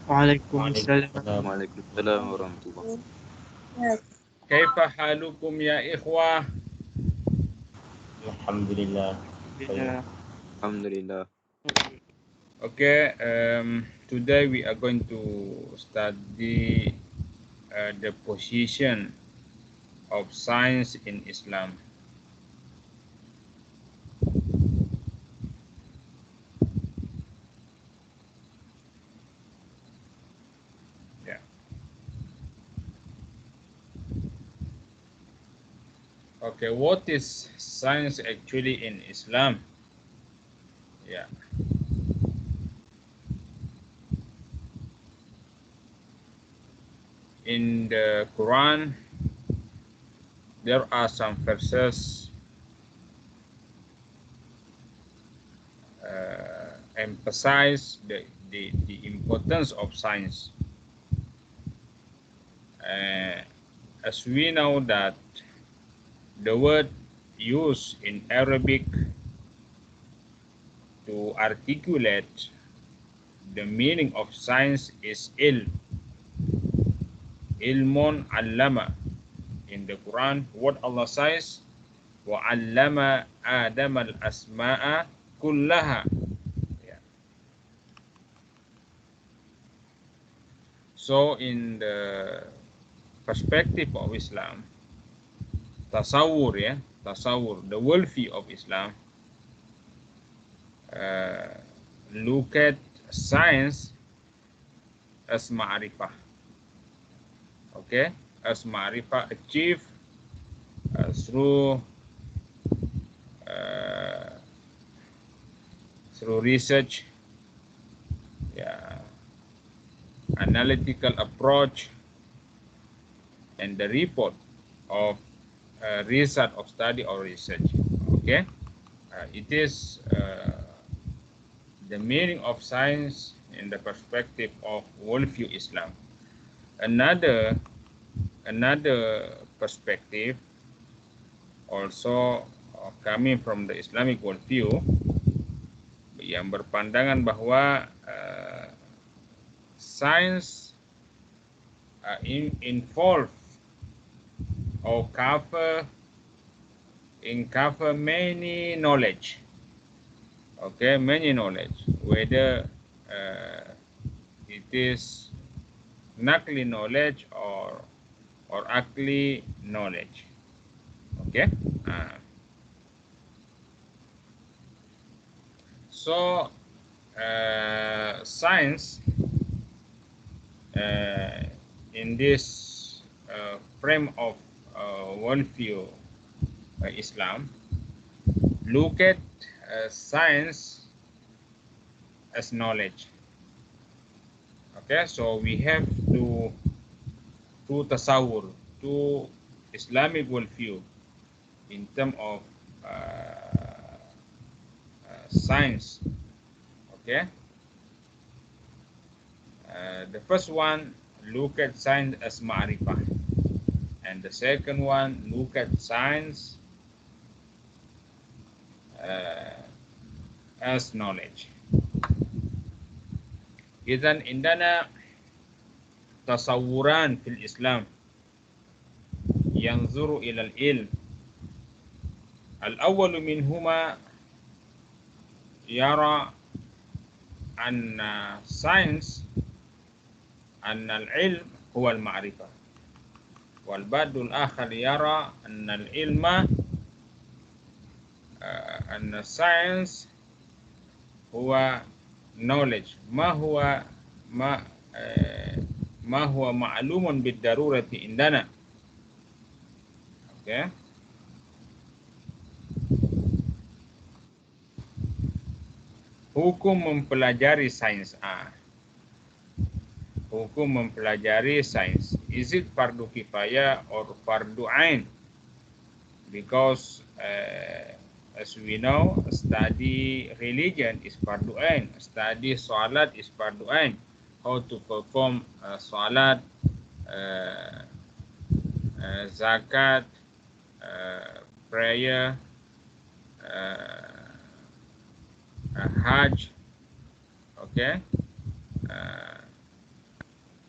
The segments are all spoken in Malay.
وعليكم السلام. Waalaikumsalam. Waalaikumsalam warahmatullah. Kaifa halukum ya ikhwah? الحمد Alhamdulillah. لله. Alhamdulillah. Okay, today we are going to study the position of science in Islam. Yeah. Okay, what is science actually in Islam? Yeah. In the Quran, there are some verses emphasize the importance of science. As we know that the word used in Arabic to articulate the meaning of science is ilmun allama. In the Quran, what Allah says, وَعَلَّمَ آدَمَ الْأَسْمَاءَ كُلَّهَا. Yeah. So in the perspective of Islam, tasawwur, the worldview of Islam, look at science as ma'rifah. Okay, as ma'rifah achieved through research, yeah, analytical approach, and the report of result of study or research. Okay, it is the meaning of science in the perspective of worldview Islam. Another perspective also coming from the Islamic worldview yang berpandangan bahwa science involve or cover many knowledge. Okay, many knowledge, whether it is nakli knowledge or akli knowledge. Okay. So science in this frame of worldview Islam look at science as knowledge. Okay, so we have to tasawwur, to Islamic worldview in terms of science. Okay, the first one look at science as ma'rifah, and the second one look at science as knowledge. إذن عندنا تصوران في الإسلام ينظر إلى العلم. الأول منهما يرى أن science أن العلم هو المعرفة، والبعض الآخر يرى أن العلم أن science هو knowledge، ما هو معلوم بالضرورة عندنا. Okay. Hukum mempelajari sains. Hukum mempelajari sains. Is it fardu kifayah or fardu ain? Because as we know, study religion is fardu ain. Study salat is fardu ain. How to perform salat, zakat, prayer, Hajj, okay,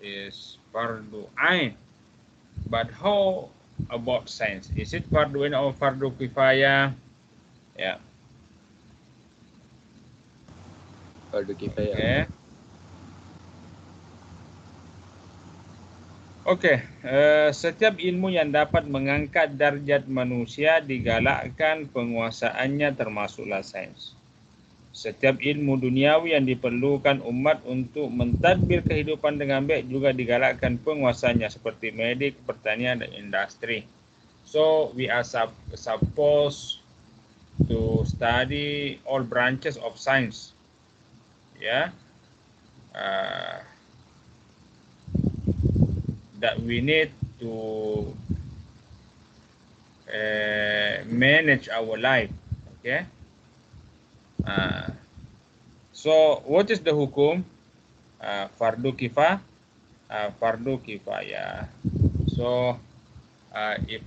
is fardu ain. But how about science? Is it fardu ain or fardu kifayah? Yeah. Fardu kifayah. Okay. Okey, setiap ilmu yang dapat mengangkat darjat manusia digalakkan penguasaannya termasuklah sains. Setiap ilmu duniawi yang diperlukan umat untuk mentadbir kehidupan dengan baik juga digalakkan penguasanya seperti medik, pertanian dan industri. So we are supposed to study all branches of science. Yeah. That we need to manage our life. Okay. So what is the hukum? Fardu kifayah. Fardu kifayah. So if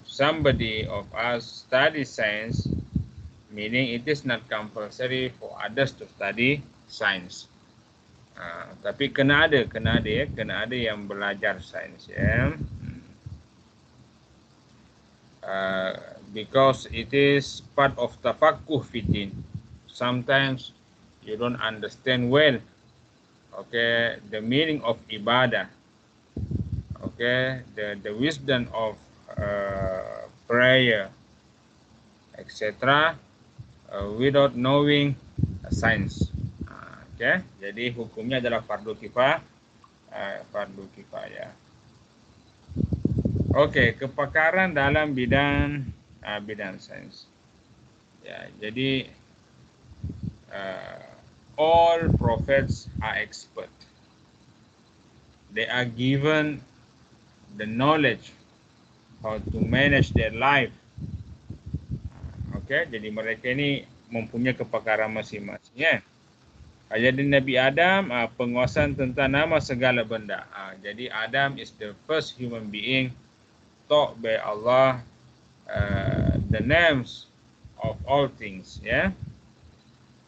somebody of us study science, meaning it is not compulsory for others to study science. Tapi kena ada yang belajar sains, ya. Because it is part of tafaqquh fiddin. Sometimes you don't understand well, okay, the meaning of ibadah, okay, the wisdom of prayer, etc. Without knowing science. Okay, jadi hukumnya adalah fardu kifayah. Okey, kepakaran dalam bidang sains. Ya, jadi all prophets are expert. They are given the knowledge how to manage their life. Okey, jadi mereka ini mempunyai kepakaran masing-masing, ya. Jadi Nabi Adam penguasaan tentang nama segala benda. Jadi Adam is the first human being taught by Allah the names of all things, ya.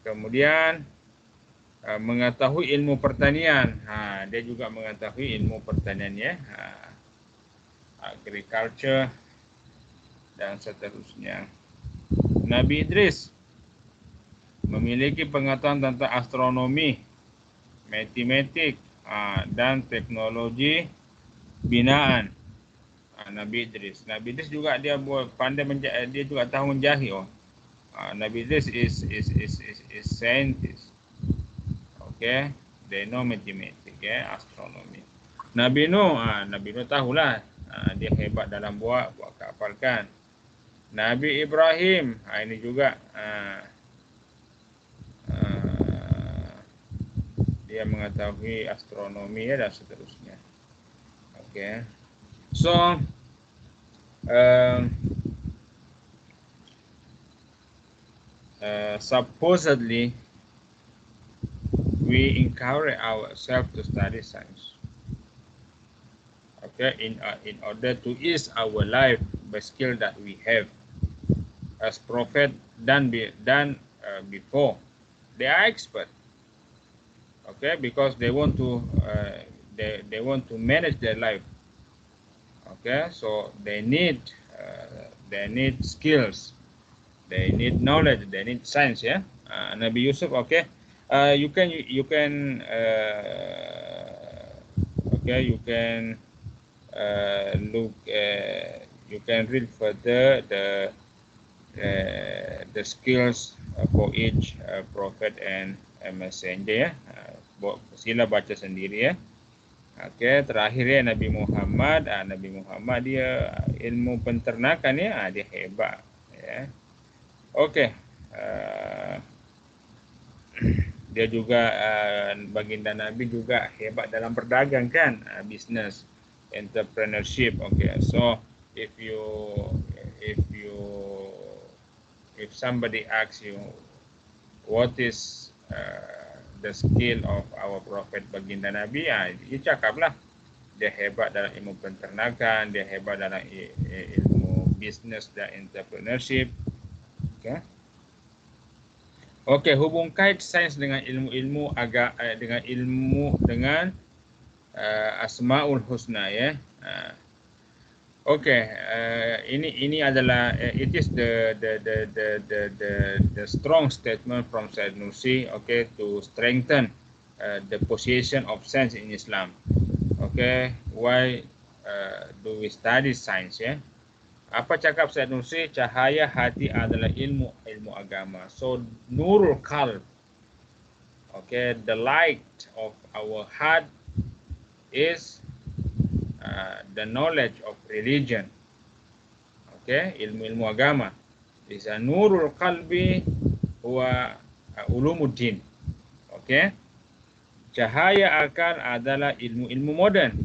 Kemudian mengetahui ilmu pertanian. Dia juga mengetahui ilmu pertanian, ya. Agriculture dan seterusnya. Nabi Idris memiliki pengetahuan tentang astronomi, matematik, dan teknologi binaan. Nabi Idris juga dia pandai dia juga tahu menjahit. Nabi Idris is scientist. Okay, they know mathematics, astronomi. Nabi Nuh tahulah, dia hebat dalam buat kapal kan. Nabi Ibrahim ini juga dia mengetahui astronomi, ya, dan seterusnya. Okay. So supposedly we encourage ourselves to study science. Okay, in order to ease our life by skill that we have, as prophet done before. They are expert. Okay, because they want to manage their life. Okay, so they need skills, they need knowledge, they need science, ya. Nabi Yusuf, okay, you can look, you can read further the skills for each prophet and messenger, ya. Sila baca sendiri, ya. Okey, terakhir, ya, Nabi Muhammad. Nabi Muhammad dia ilmu penternakan, ya, dia hebat, ya. Okey, dia juga baginda Nabi juga hebat dalam berdagang, kan, business, entrepreneurship. Okay, so if somebody asks you what is the skill of our prophet baginda Nabi, dia cakaplah dia hebat dalam ilmu penternakan, dia hebat dalam ilmu business dan entrepreneurship. Okay. Okey, hubung kait sains dengan dengan Asmaul Husna, ya. Okey, ini adalah it is the strong statement from Said Nursi, okay, to strengthen the position of science in Islam. Okay, why do we study science, ya? Apa cakap Said Nursi? Cahaya hati adalah ilmu agama. So nurul qalb, okay, the light of our heart is the knowledge of religion. Okay, ilmu agama. Isa nurul qalbi huwa ulumuddin. Okay, cahaya akal adalah ilmu modern.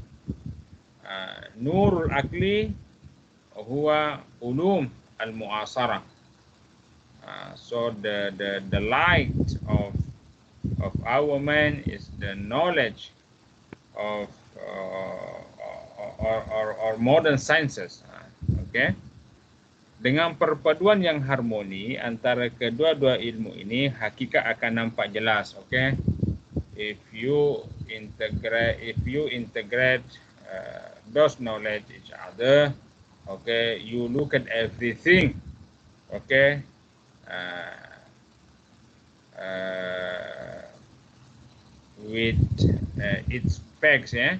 Nurul akli huwa ulum al-mu'asara. So the light of our mind is the knowledge of or modern sciences. Okay, dengan perpaduan yang harmoni antara kedua-dua ilmu ini, hakikat akan nampak jelas. Okay, if you integrate those knowledge each other, okay, you look at everything, okay, with its facts, ya,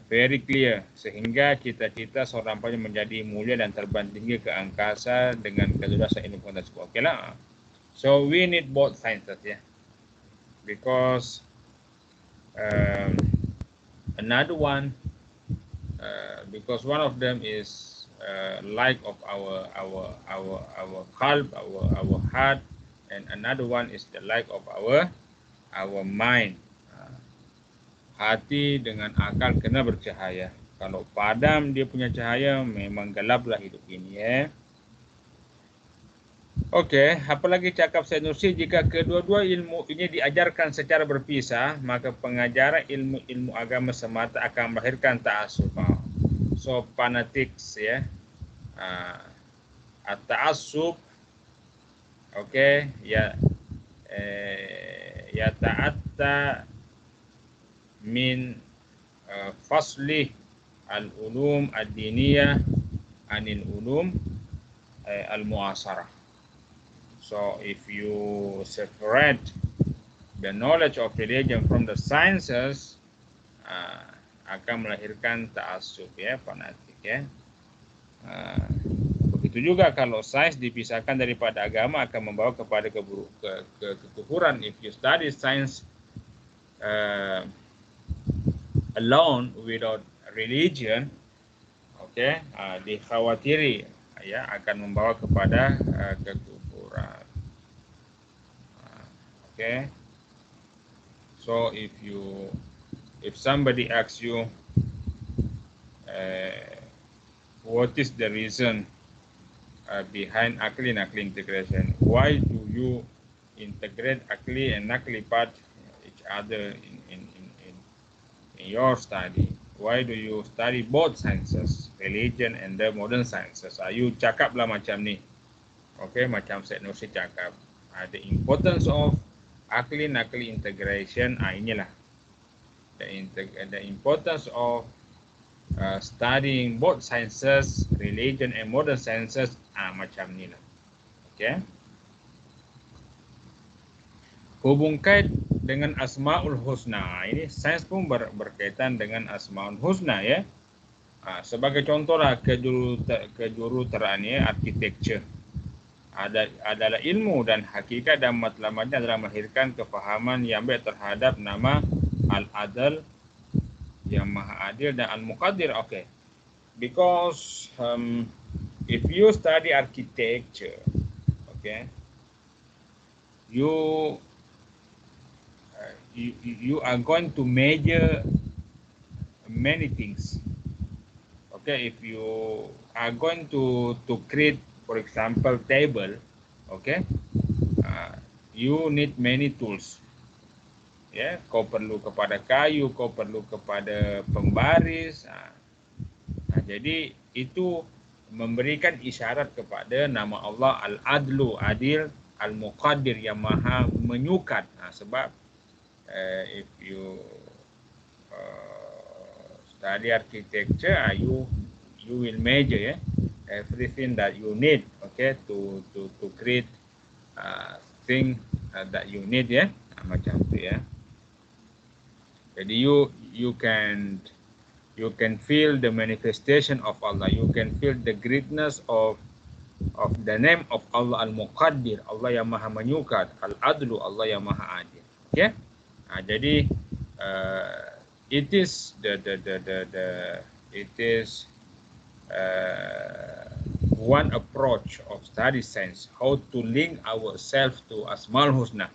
very clear, sehingga cita-cita seorang pelajar menjadi mulia dan terbang tinggi ke angkasa dengan kecerdasan ilmu pengetahuan tersebut. Okay lah. So we need both sciences, ya, because another one, because one of them is light of our qalb, our heart, and another one is the light of our mind. Hati dengan akal kena bercahaya. Kalau padam dia punya cahaya, memang gelaplah hidup ini, ya. Okey, apalagi cakap Said Nursi, jika kedua-dua ilmu ini diajarkan secara berpisah, maka pengajaran ilmu agama semata akan melahirkan ta'assub. So fanatics, ya. At-ta'assub, okey, ya ta'atta min fasli al-ulum ad-diniyah anil ulum al-mu'asarah. So if you separate the knowledge of religion from the sciences, akan melahirkan ta'assub, ya, fanatik, ya. Begitu juga kalau sains dipisahkan daripada agama akan membawa kepada kekufuran. If you study science alone without religion, okay, dikhawatiri, ya, akan membawa kepada kekufuran. Okay, so if somebody asks you what is the reason behind akli and nakli integration, why do you integrate akli and nakli part each other in your study? Why do you study both sciences, religion and the modern sciences? You cakaplah macam ni. Okay, macam Said Nursi cakap. The importance of akli nakli integration, inilah. The importance of studying both sciences, religion and modern sciences, macam ni lah. Okay. Hubung kait dengan Asmaul Husna. Ini sains pun berkaitan dengan Asmaul Husna, ya. Sebagai contohlah kejuruteraan, ya, architecture adalah ilmu dan hakikat dan matlamatnya adalah melahirkan kefahaman yang baik terhadap nama Al-Adl, yang Maha Adil, dan Al-Muqaddir. Okay, because if you study architecture, okay, you are going to measure many things. Okay, if you are going to create, for example, table, okay, you need many tools. Ya, kau perlu kepada kayu, kau perlu kepada pembaris. Jadi itu memberikan isyarat kepada nama Allah Al-Adlu, adil, Al-Muqaddir, yang maha menyukat. Sebab if you study architecture, you will measure everything that you need, okay, to create thing that you need, macam tu, Jadi you can feel the manifestation of Allah. You can feel the greatness of the name of Allah Al-Muqaddir, Allah yang maha menyukat, Al-Adlu, Allah yang maha adil. Okay? Jadi it is one approach of study science, how to link ourselves to Asmaul Husna.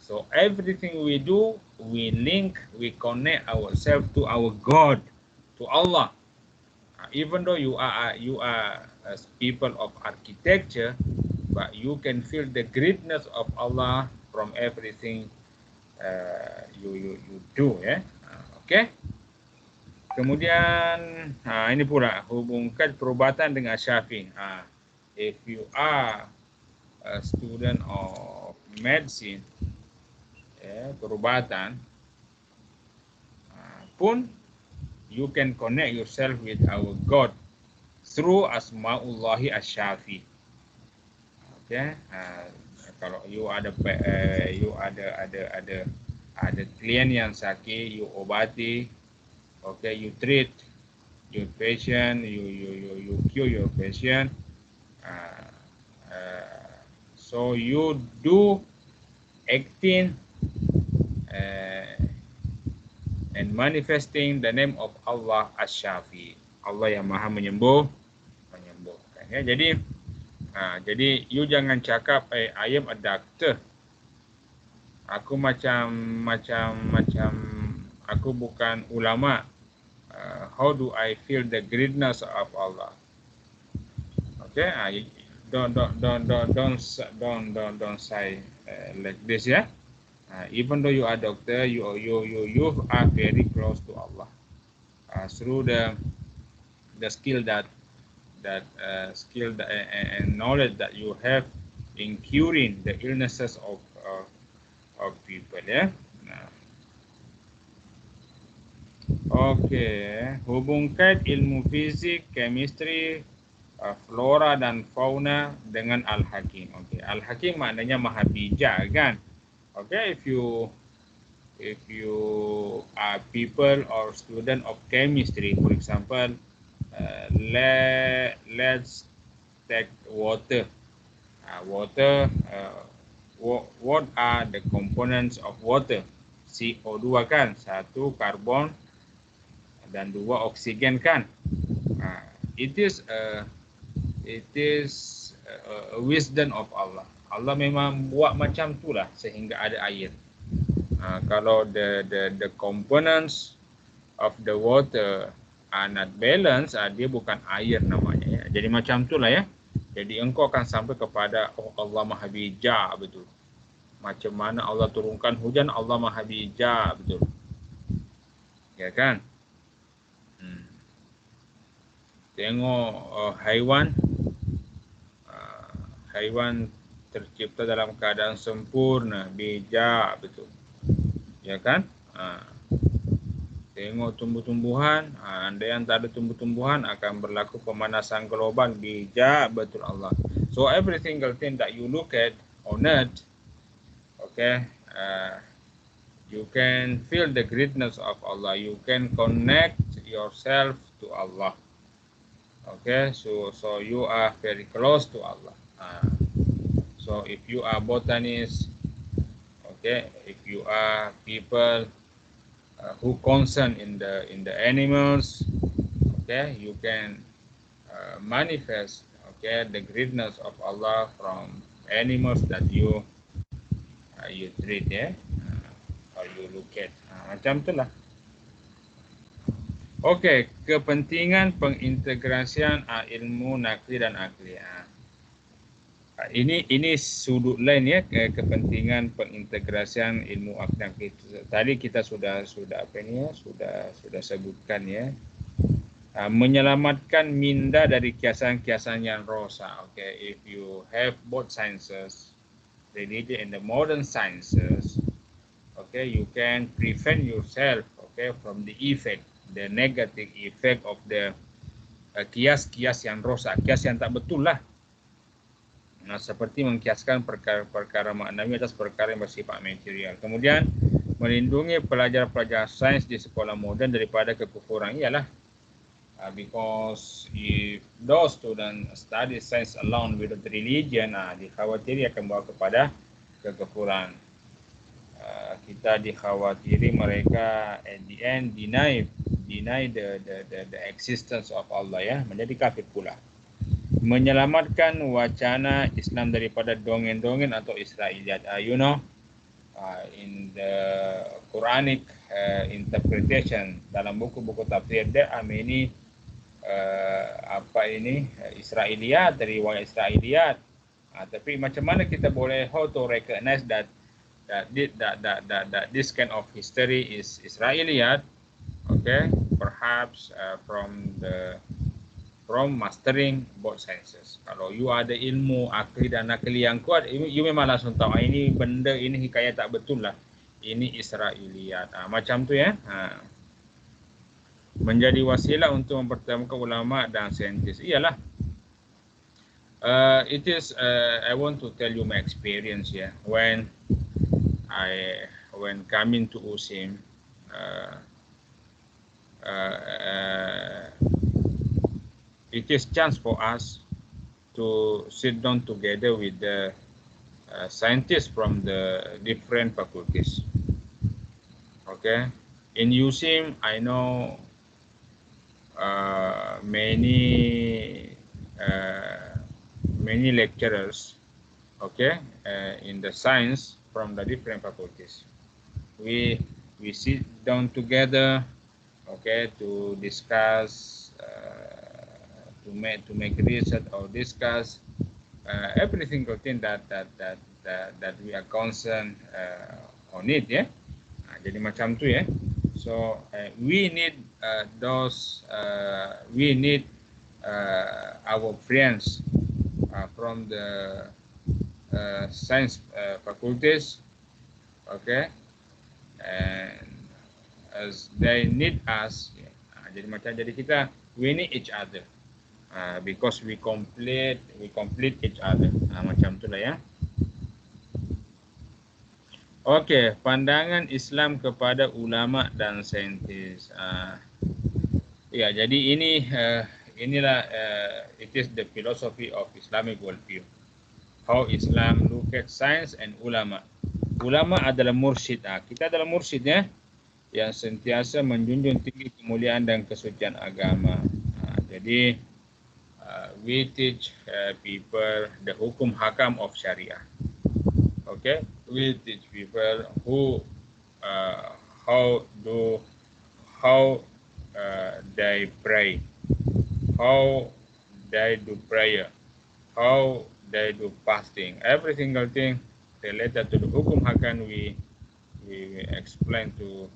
So everything we do, we link, we connect ourselves to our God, to Allah. Even though you are as people of architecture, but you can feel the greatness of Allah from everything you do, Okay. Kemudian ini pula hubungkan perubatan dengan Syafi'. If you are a student of medicine, perubatan pun, you can connect yourself with our God through Asmaullahi Asy-Syafi. Okay. Kalau you ada klien yang sakit, you obati, okay, you treat your patient, you cure your patient. So you do acting and manifesting the name of Allah Asy-Syafi, Allah yang maha menyembuhkan. Jadi you jangan cakap I am a doctor. Aku macam aku bukan ulama. How do I feel the greatness of Allah? Okay, don't say like this, even though you are doctor, you are very close to Allah through the skill and knowledge that you have in curing the illnesses of people, Okay, hubungkan ilmu fizik, chemistry, flora dan fauna dengan Al-Hakim. Okay, Al-Hakim maknanya maha bijak, kan? Okay, if you are people or student of chemistry, for example, let's take water. What are the components of water? CO2 kan, 1 karbon dan 2 oksigen kan. It is a wisdom of Allah. Allah memang buat macam itulah sehingga ada air. Kalau the components of the water are not balanced, dia bukan air namanya, Jadi macam itulah, Jadi engkau akan sampai kepada Allah maha bijak, betul. Macam mana Allah turunkan hujan, Allah maha bijak, betul. Ya kan? Tengok haiwan tercipta dalam keadaan sempurna, bijak, betul. Ya kan? Tengok tumbuh-tumbuhan, andai yang tak ada tumbuh-tumbuhan akan berlaku pemanasan global, bijak, betul Allah. So every single thing that you look at on earth, okay, you can feel the greatness of Allah. You can connect yourself to Allah. Okay, so you are very close to Allah. So if you are botanist, okay, if you are people who concern in the animals, okay, you can manifest, okay, the greatness of Allah from animals that you treat, or you look at, macam itulah. Okey, kepentingan pengintegrasian ilmu nakli dan akli. Ini sudut lain, kepentingan pengintegrasian ilmu akli. Tadi kita sudah sebutkan, menyelamatkan minda dari kiasan-kiasan yang rosak. Okay, if you have both sciences, religion and the modern sciences, okay, you can prevent yourself, okay, from the effect, the negative effect of the kias-kias yang rosak, kias yang tak betul lah. Nah, seperti mengkiaskan perkara-perkara maknawi atas perkara yang bersifat material. Kemudian, melindungi pelajar-pelajar sains di sekolah moden daripada kekufuran ialah because if those students study science alone without religion, dikhawatiri akan bawa kepada kekufuran. Kita dikhawatiri mereka at the end deny the existence of Allah, ya, menjadi kafir pula. Menyelamatkan wacana Islam daripada dongeng-dongeng atau Israiliyat. In the Quranic interpretation, dalam buku-buku tafsir, there are many Israiliyat, dari riwayat Israiliyat. Tapi macam mana kita boleh how to recognize that this kind of history is Israiliyat? Okay, perhaps from mastering both sciences. Kalau you ada ilmu akli dan nakli yang kuat, you memang langsung tahu ini benda, ini hikayat tak betul lah. Ini Israiliyat. Macam tu, ya. Menjadi wasilah untuk mempertemukan ulama dan saintis. Iyalah. It is I want to tell you my experience, ya. When coming to USIM, it is chance for us to sit down together with the scientists from the different faculties. Okay, in USIM, I know many lecturers. Okay, in the science from the different faculties. We sit down together. Okay, to discuss. To make research or discuss every single thing that we are concerned on it, ya. Jadi macam tu, ya. So we need our friends from the science faculties, okay, and as they need us, ya. Jadi kita we need each other. Because we complete each other. Macam itulah, ya. Okey, pandangan Islam kepada ulama dan saintis. Ya, jadi inilah it is the philosophy of Islamic worldview. How Islam look at science and ulama. Ulama adalah mursyid. Kita adalah mursyid, ya, yang sentiasa menjunjung tinggi kemuliaan dan kesucian agama. Jadi we teach people the hukum hakam of Sharia. Okay, we teach people how they pray, how they do prayer, how they do fasting. Every single thing related to the hukum hakam we explain to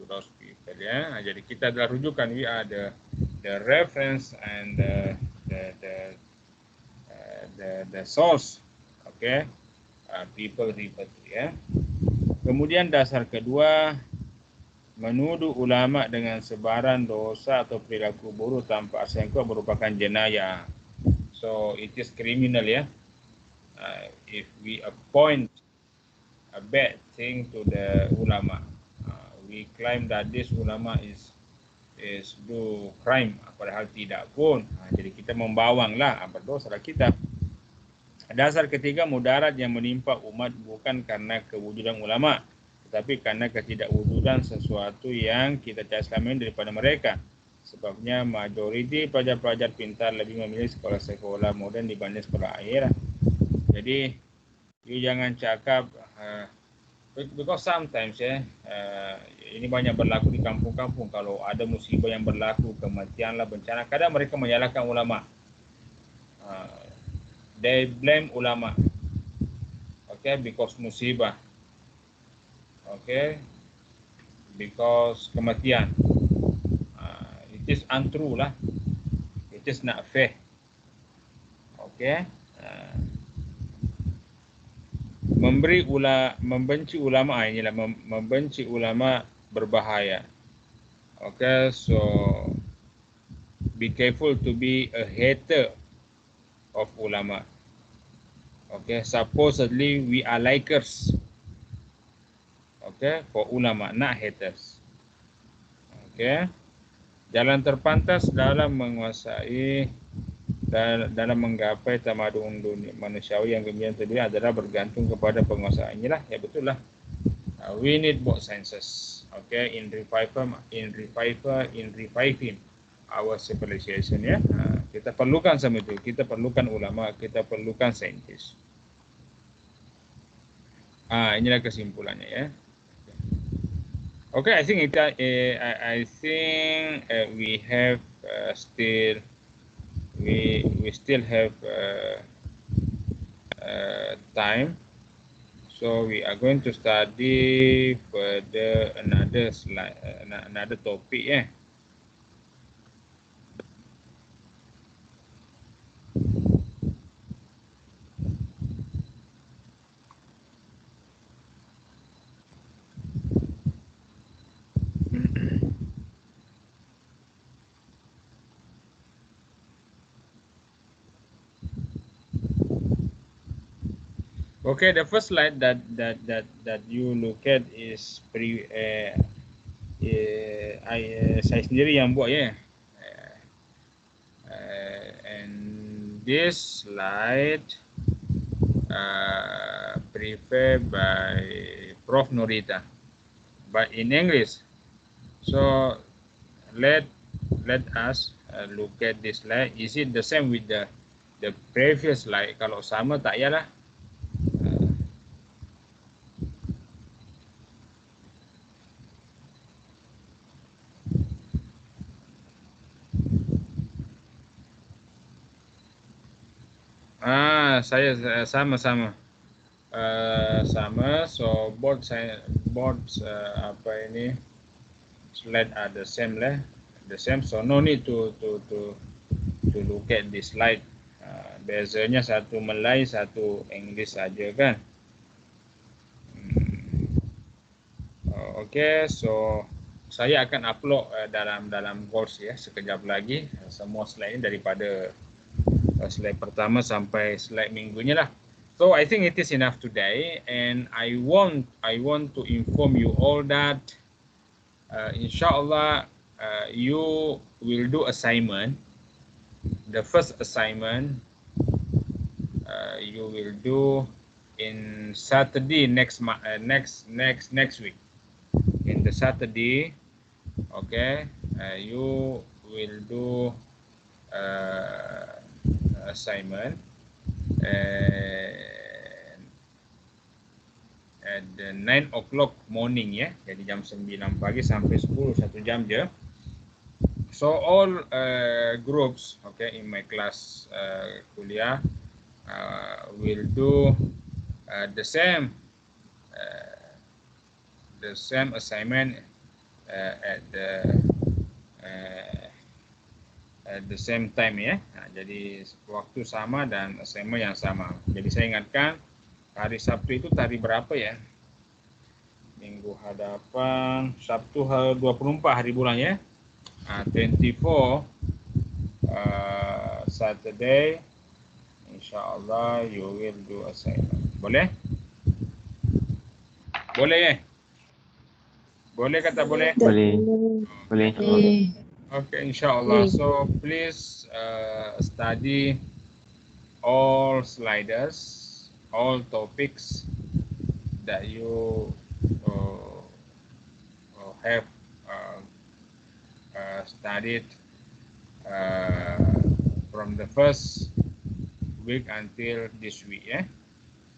those people. Ya, jadi kita adalah rujukan. We are the reference and the source, okay, people refer to, ya. Kemudian dasar kedua, menuduh ulama dengan sebaran dosa atau perilaku buruk tanpa asal yang kuat merupakan jenayah. So it is criminal, ya. If we appoint a bad thing to the ulama, we claim that this ulama is do crime, padahal tidak pun. Jadi kita membawanglah, berdosalah kita. Dasar ketiga, mudarat yang menimpa umat bukan karena kewujudan ulama, tetapi karena ketidakwujudan sesuatu yang kita cari selama ini daripada mereka. Sebabnya majoriti pelajar-pelajar pintar lebih memilih sekolah-sekolah moden dibanding sekolah akhir. Jadi you jangan cakap because sometimes, ya, ini banyak berlaku di kampung-kampung. Kalau ada musibah yang berlaku, kematian lah, bencana, kadang mereka menyalahkan ulama. They blame ulama. Okay, because musibah. Okay, because kematian. It is untrue lah. It is not fair. Okay. membenci ulama, inilah membenci ulama berbahaya. Okay, so be careful to be a hater of ulama. Okay, supposedly we are likers. Okay, for ulama, not haters. Okay, jalan terpantas dalam menguasai dalam menggapai tamadun dunia manusiawi yang gemilang terdiri adalah bergantung kepada penguasaan. Inilah, ya betul lah. We need both senses. Okay, in reviving our civilization, ya. Kita perlukan sama itu. Kita perlukan ulama, kita perlukan saintis. Inilah kesimpulannya, ya. Okay, I think we have we still have time, so we are going to study further another slide, another topic, yeah. Okay, the first slide that you look at is saya sendiri yang buat, ya. And this slide prepared by Prof. Norita, but in English. So let us look at this slide. Is it the same with the previous slide? Kalau sama, tak yalah. Saya sama-sama. Sama, so both apa ini slide are the same lah, so no need to look at this slide. Bezanya satu Malay, satu English saja, kan. Okay, so saya akan upload dalam course, ya, sekejap lagi semua slide ini daripada slide pertama sampai slide minggunya lah. So I think it is enough today, and I want to inform you all that inshallah you will do assignment. The first assignment you will do in Saturday next week. In the Saturday, okay, you will do assignment at the 9 o'clock morning, ya. Jadi jam 9 pagi sampai 10, 1 jam je. So all groups, okay, in my class kuliah will do the same assignment at the same time, ya. Jadi waktu sama dan assignment yang sama. Jadi saya ingatkan, hari Sabtu itu tadi berapa, ya? Minggu hadapan, Sabtu 24 hari bulan, ya. 24 Saturday, insyaallah you will do assignment. Boleh? Boleh, ya? Boleh kata boleh? Boleh. Okay, inshallah. So please study all sliders, all topics that you have studied from the first week until this week, yeah.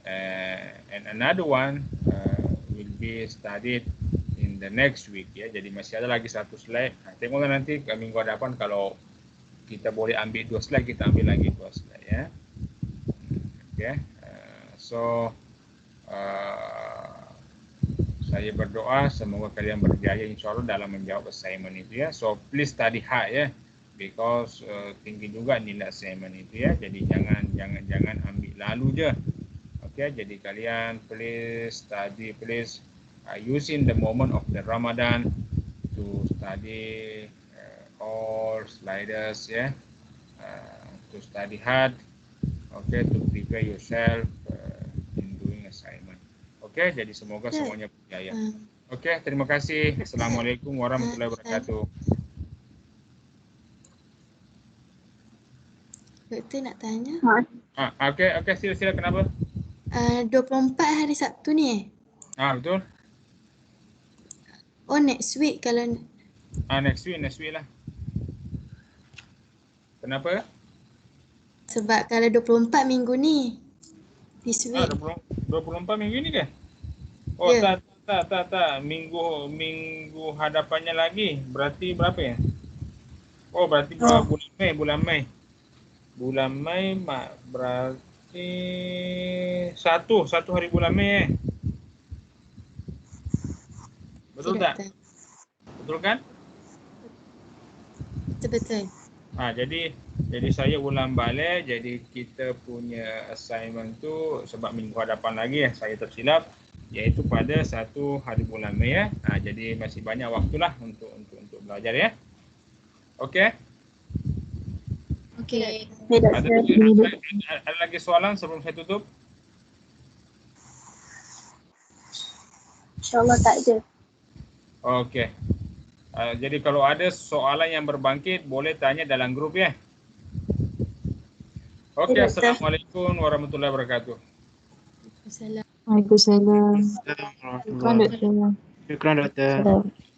And another one will be studied in the next week, ya. Jadi masih ada lagi satu slide. Tengoklah nanti ke minggu hadapan, kalau kita boleh ambil 2 slide, kita ambil lagi 2 slide, ya. Okay. So saya berdoa semoga kalian berjaya insyaallah dalam menjawab assignment itu, ya. So please study hard, ya, because tinggi juga nilai assignment itu, ya. Jadi jangan ambil lalu je. Okay, jadi kalian please study, please using the moment of the Ramadan to study all sliders, yeah, to study hard, okay, to prepare yourself in doing assignment. Okay, jadi semoga semuanya berjaya. Oke, terima kasih. Assalamualaikum warahmatullahi wabarakatuh. Doktor nak tanya. Oke, sila kenapa? 24 hari Sabtu ni Betul. Oh, next week kalau Next week lah. Kenapa? sebab kalau 24 minggu ni this week. 24 minggu ni ke? Oh, Ya. tak. Minggu hadapannya lagi. Berarti berapa ya? Oh, berarti bulan Mei. Bulan Mei berarti satu hari bulan Mei. Betul tak? Betul kan? Betul. Jadi saya ulang balik. Jadi kita punya assignment tu sebab minggu hadapan lagi saya tersilap, iaitu pada 1 hari bulan Mei ya. Jadi masih banyak waktulah untuk belajar ya. Okey. Okey. Ada lagi soalan sebelum saya tutup? InsyaAllah tak ada. Okey. Jadi kalau ada soalan yang berbangkit boleh tanya dalam grup ya. Okey, assalamualaikum warahmatullahi wabarakatuh. Assalamualaikum. Waalaikumsalam. Syukran doktor. Assalamualaikum.